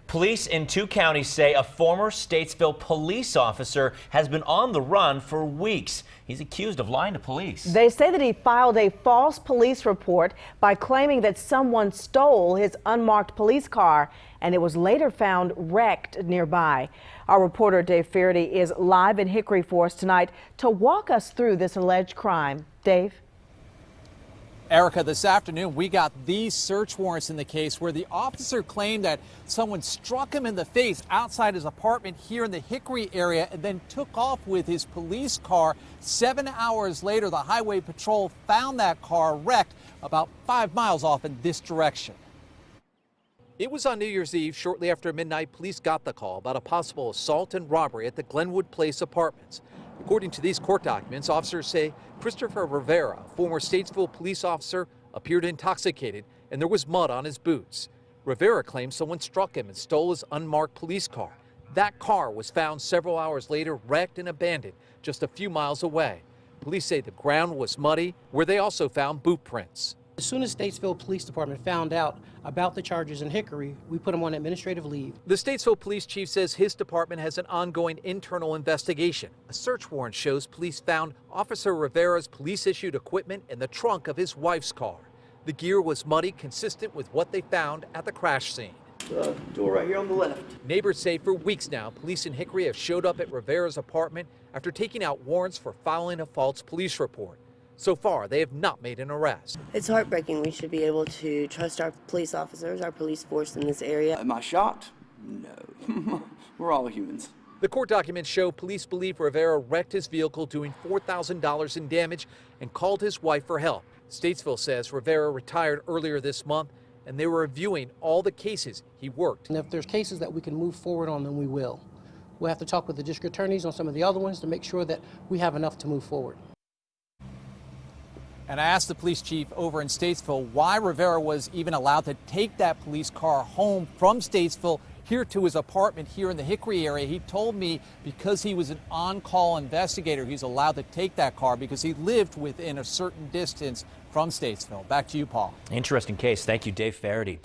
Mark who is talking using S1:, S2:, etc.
S1: Police in 2 counties say a former Statesville police officer has been on the run for weeks. He's accused of lying to police.
S2: They say that he filed a false police report by claiming that someone stole his unmarked police car, and it was later found wrecked nearby. Our reporter Dave Faraday is live in Hickory for us tonight to walk us through this alleged crime. Dave?
S3: Erica, this afternoon we got these search warrants in the case where the officer claimed that someone struck him in the face outside his apartment here in the Hickory area and then took off with his police car. 7 hours later, the highway patrol found that car wrecked about 5 miles off in this direction. It was on New Year's Eve, shortly after midnight, police got the call about a possible assault and robbery at the Glenwood Place apartments. According to these court documents, officers say Christopher Rivera, former Statesville police officer, appeared intoxicated and there was mud on his boots. Rivera claims someone struck him and stole his unmarked police car. That car was found several hours later, wrecked and abandoned just a few miles away. Police say the ground was muddy, where they also found boot prints.
S4: As soon as Statesville Police Department found out about the charges in Hickory, we put them on administrative leave.
S3: The Statesville police chief says his department has an ongoing internal investigation. A search warrant shows police found Officer Rivera's police-issued equipment in the trunk of his wife's car. The gear was muddy, consistent with what they found at the crash scene.
S5: Door right here on the left.
S3: Neighbors say for weeks now, police in Hickory have showed up at Rivera's apartment after taking out warrants for filing a false police report. So far, they have not made an arrest.
S6: It's heartbreaking. We should be able to trust our police officers, our police force in this area.
S5: Am I shocked? No. We're all humans.
S3: The court documents show police believe Rivera wrecked his vehicle, doing $4,000 in damage, and called his wife for help. Statesville says Rivera retired earlier this month, and they were reviewing all the cases he worked.
S4: And if there's cases that we can move forward on, then we will. We'll have to talk with the district attorneys on some of the other ones to make sure that we have enough to move forward.
S3: And I asked the police chief over in Statesville why Rivera was even allowed to take that police car home from Statesville here to his apartment here in the Hickory area. He told me because he was an on-call investigator, he's allowed to take that car because he lived within a certain distance from Statesville. Back to you, Paul.
S1: Interesting case. Thank you, Dave Faraday.